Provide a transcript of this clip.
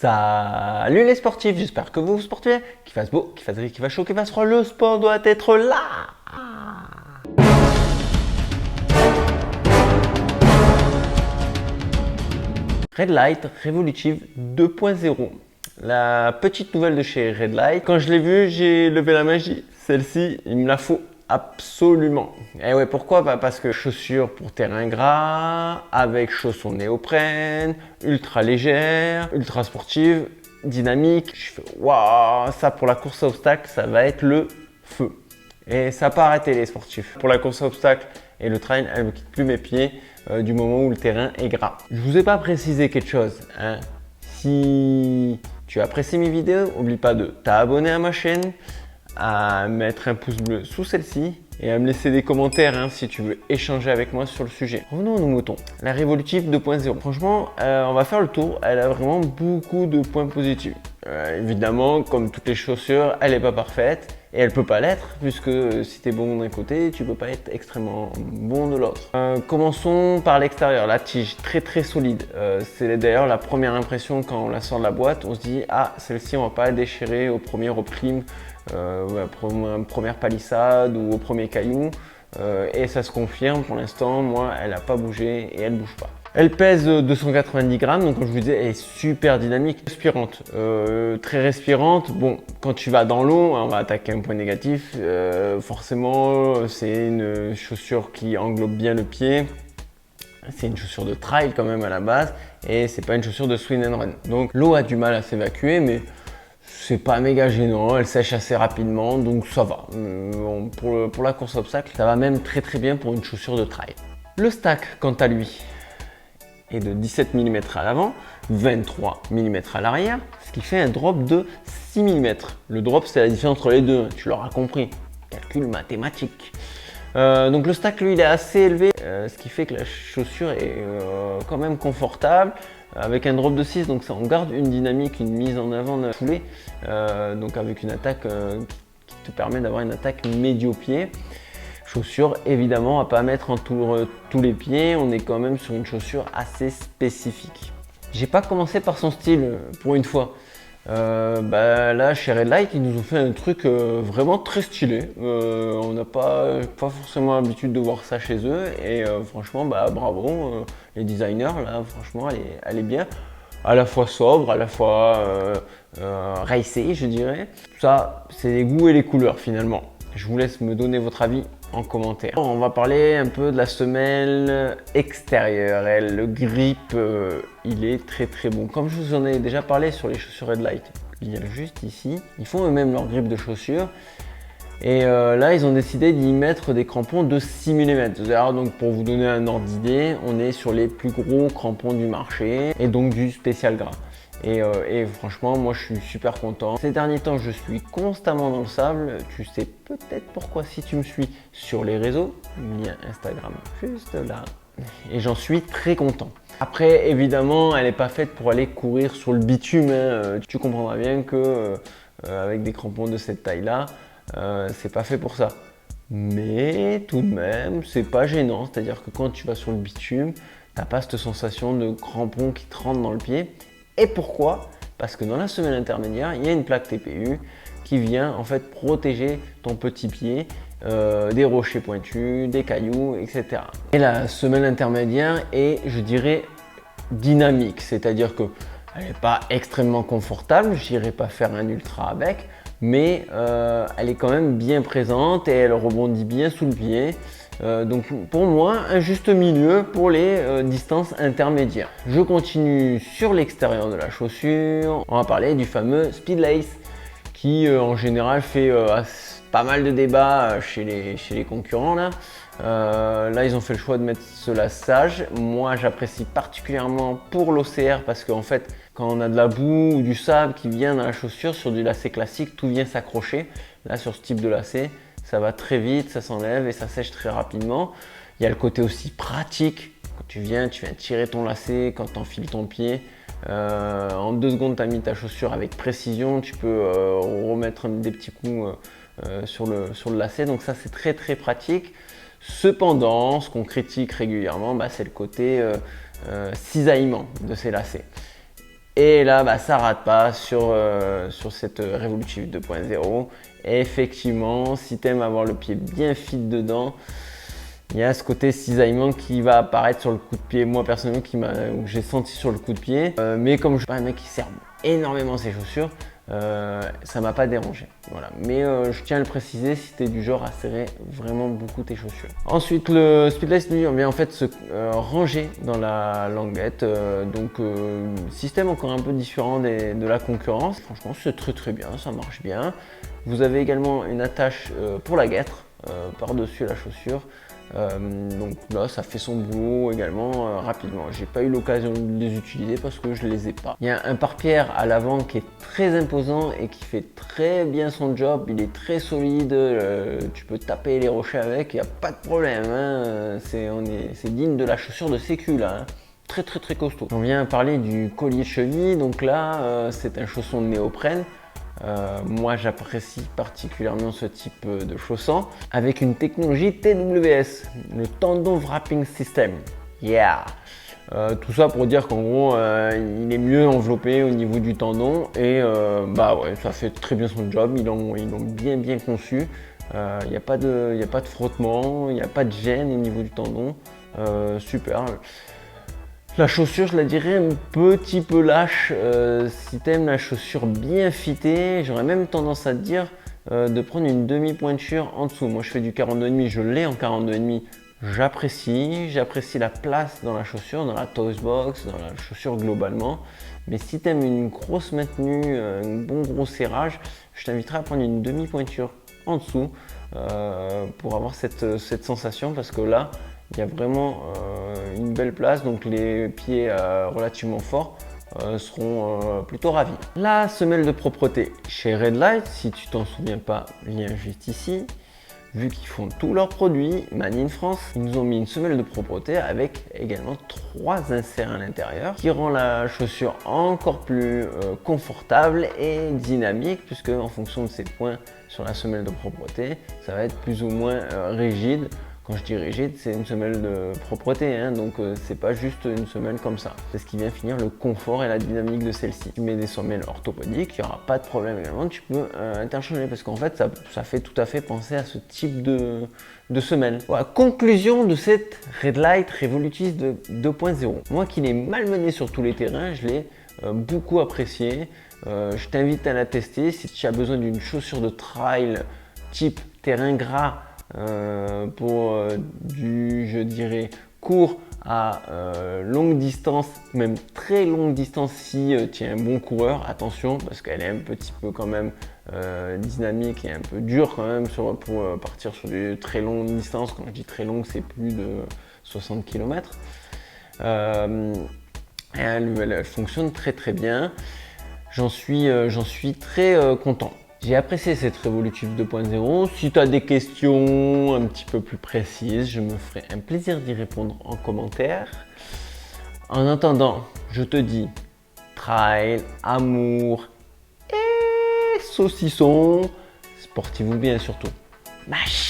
Salut les sportifs, j'espère que vous vous sportez bien, qu'il fasse beau, qu'il fasse gris, qu'il fasse chaud, qu'il fasse froid, le sport doit être là. Red Light Revolutive 2.0. La petite nouvelle de chez Red Light. Quand je l'ai vue, j'ai levé la main, j'ai dit celle-ci, il me la faut absolument. Et ouais, pourquoi? Parce que chaussures pour terrain gras, avec chaussons néoprène, ultra légère, ultra sportive, dynamique. Je fais waouh, ça pour la course à obstacles, ça va être le feu. Et ça n'a pas arrêté les sportifs. Pour la course à obstacles et le trail, elle ne quitte plus mes pieds du moment où le terrain est gras. Je vous ai pas précisé quelque chose, hein. Si tu apprécies mes vidéos, n'oublie pas de t'abonner à ma chaîne, à mettre un pouce bleu sous celle-ci et à me laisser des commentaires si tu veux échanger avec moi sur le sujet. Revenons à nos moutons. La Revolutive 2.0. Franchement, on va faire le tour. Elle a vraiment beaucoup de points positifs. Évidemment, comme toutes les chaussures, elle n'est pas parfaite. Et elle peut pas l'être, puisque si tu es bon d'un côté, tu peux pas être extrêmement bon de l'autre. Commençons par l'extérieur, la tige très solide. C'est d'ailleurs la première impression quand on la sort de la boîte, on se dit ah, celle-ci on va pas la déchirer au premier prime, première palissade ou au premier caillou. Et ça se confirme, pour l'instant, moi elle n'a pas bougé et elle bouge pas. Elle pèse 290 grammes, donc comme je vous disais, elle est super dynamique, respirante, très respirante. Bon, quand tu vas dans l'eau, on va attaquer un point négatif. Forcément, c'est une chaussure qui englobe bien le pied. C'est une chaussure de trail quand même à la base, et c'est pas une chaussure de swing and run. Donc l'eau a du mal à s'évacuer, mais c'est pas méga gênant, elle sèche assez rapidement, donc ça va. Pour la course à obstacles, ça va même très bien pour une chaussure de trail. Le stack, quant à lui, est de 17 mm à l'avant, 23 mm à l'arrière, ce qui fait un drop de 6 mm. Le drop, c'est la différence entre les deux, tu l'auras compris. Calcul mathématique. Donc le stack, lui, il est assez élevé, ce qui fait que la chaussure est quand même confortable, avec un drop de 6, donc ça, on garde une dynamique, une mise en avant de la foulée, donc avec une attaque qui te permet d'avoir une attaque médio-pied. Chaussure évidemment à pas mettre en tous les pieds, on est quand même sur une chaussure assez spécifique. J'ai pas commencé par son style pour une fois. Là chez Red Light ils nous ont fait un truc vraiment très stylé. On n'a pas forcément l'habitude de voir ça chez eux et franchement bravo, les designers là, franchement elle est bien. À la fois sobre, à la fois racée je dirais. Ça c'est les goûts et les couleurs finalement. Je vous laisse me donner votre avis en commentaire. On va parler un peu de la semelle extérieure. Le grip, il est très bon. Comme je vous en ai déjà parlé sur les chaussures Red Light, il y a juste ici. Ils font eux-mêmes leur grip de chaussures. Et là, ils ont décidé d'y mettre des crampons de 6 mm. Alors, donc, pour vous donner un ordre d'idée, on est sur les plus gros crampons du marché et donc du spécial gras. Et franchement, moi je suis super content. Ces derniers temps, je suis constamment dans le sable. Tu sais peut-être pourquoi si tu me suis sur les réseaux. Lien Instagram juste là. Et j'en suis très content. Après, évidemment, elle n'est pas faite pour aller courir sur le bitume. Tu comprendras bien que avec des crampons de cette taille-là, c'est pas fait pour ça. Mais tout de même, c'est pas gênant. C'est-à-dire que quand tu vas sur le bitume, t'as pas cette sensation de crampon qui te rentre dans le pied. Et pourquoi? Parce que dans la semelle intermédiaire, il y a une plaque TPU qui vient en fait protéger ton petit pied des rochers pointus, des cailloux, etc. Et la semelle intermédiaire est, je dirais, dynamique, c'est-à-dire que elle n'est pas extrêmement confortable, je n'irai pas faire un ultra avec, mais elle est quand même bien présente et elle rebondit bien sous le pied. Donc pour moi, un juste milieu pour les distances intermédiaires. Je continue sur l'extérieur de la chaussure. On va parler du fameux Speed Lace qui en général fait pas mal de débats chez les concurrents là. Là ils ont fait le choix de mettre ce laçage. Moi j'apprécie particulièrement pour l'OCR parce qu'en fait quand on a de la boue ou du sable qui vient dans la chaussure, sur du lacet classique, tout vient s'accrocher. Là sur ce type de lacet, ça va très vite, ça s'enlève et ça sèche très rapidement. Il y a le côté aussi pratique. Quand tu viens tirer ton lacet, quand tu enfiles ton pied. En 2 secondes, tu as mis ta chaussure avec précision. Tu peux remettre des petits coups sur le lacet. Donc ça, c'est très pratique. Cependant, ce qu'on critique régulièrement, c'est le côté cisaillement de ces lacets. Et là, bah, ça rate pas sur cette Revolutive 2.0. Et effectivement, si tu aimes avoir le pied bien fit dedans, il y a ce côté cisaillement qui va apparaître sur le coup de pied. Moi personnellement, que j'ai senti sur le coup de pied. Mais comme je suis pas un mec qui serre énormément ses chaussures, ça m'a pas dérangé. Voilà. Mais je tiens à le préciser si tu es du genre à serrer vraiment beaucoup tes chaussures. Ensuite, le Speedless lui vient en fait se ranger dans la languette. Système encore un peu différent de la concurrence. Franchement, c'est très bien, ça marche bien. Vous avez également une attache pour la guêtre par-dessus la chaussure. Donc là, ça fait son boulot également rapidement. J'ai pas eu l'occasion de les utiliser parce que je les ai pas. Il y a un pare-pierre à l'avant qui est très imposant et qui fait très bien son job. Il est très solide. Tu peux taper les rochers avec, il n'y a pas de problème. Hein. C'est digne de la chaussure de sécu là. Hein. Très costaud. On vient parler du collier cheville. Donc là, c'est un chausson de néoprène. Moi j'apprécie particulièrement ce type de chausson avec une technologie TWS, le Tendon Wrapping System. Yeah! Tout ça pour dire qu'en gros il est mieux enveloppé au niveau du tendon et bah ouais, ça fait très bien son job, ils l'ont bien conçu. Il n'y a pas de frottement, il n'y a pas de gêne au niveau du tendon. Super. La chaussure, je la dirais un petit peu lâche. Si tu aimes la chaussure bien fitée, j'aurais même tendance à te dire de prendre une demi-pointure en dessous. Moi, je fais du 42,5, je l'ai en 42,5. J'apprécie la place dans la chaussure, dans la toes box, dans la chaussure globalement. Mais si tu aimes une grosse maintenue, un bon gros serrage, je t'inviterai à prendre une demi-pointure en dessous pour avoir cette sensation parce que là, il y a vraiment une belle place, donc les pieds relativement forts seront plutôt ravis. La semelle de propreté chez Red Light, si tu t'en souviens pas, lien juste ici. Vu qu'ils font tous leurs produits, Made in France, ils nous ont mis une semelle de propreté avec également 3 inserts à l'intérieur qui rend la chaussure encore plus confortable et dynamique puisque en fonction de ces points sur la semelle de propreté, ça va être plus ou moins rigide. Quand je dis rigide, c'est une semelle de propreté, hein, donc c'est pas juste une semelle comme ça. C'est ce qui vient finir le confort et la dynamique de celle-ci. Tu mets des semelles orthopédiques, il n'y aura pas de problème également, tu peux interchanger parce qu'en fait ça fait tout à fait penser à ce type de semelle. Voilà, conclusion de cette Red Light Revolutive 2.0. Moi qui l'ai malmené sur tous les terrains, je l'ai beaucoup apprécié. Je t'invite à la tester si tu as besoin d'une chaussure de trail type terrain gras. Pour je dirais, court à longue distance, même très longue distance si tu es un bon coureur, attention parce qu'elle est un petit peu quand même dynamique et un peu dure quand même pour partir sur du très longue distance. Quand je dis très longue, c'est plus de 60 km. Elle fonctionne très bien. J'en suis très content. J'ai apprécié cette Revolutive 2.0. Si tu as des questions un petit peu plus précises, je me ferai un plaisir d'y répondre en commentaire. En attendant, je te dis trail, amour et saucisson. Sportez-vous bien surtout. Mâche!